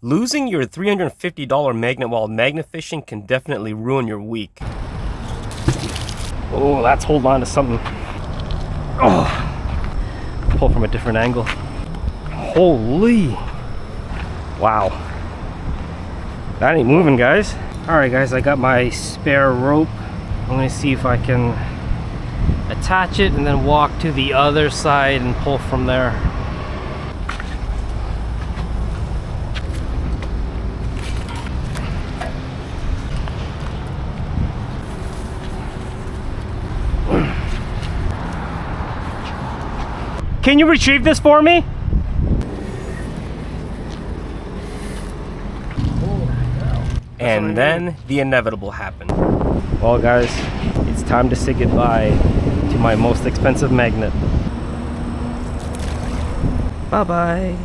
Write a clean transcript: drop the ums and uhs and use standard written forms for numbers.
Losing your $350 magnet while magnet fishing can definitely ruin your week. Oh, that's holding on to something. Oh, pull from a different angle. Holy. Wow. That ain't moving, guys. Alright guys, I got my spare rope. I'm gonna see if I can attach it and then walk to the other side and pull from there. Can you retrieve this for me? And then the inevitable happened. Well guys, it's time to say goodbye to my most expensive magnet. Bye-bye.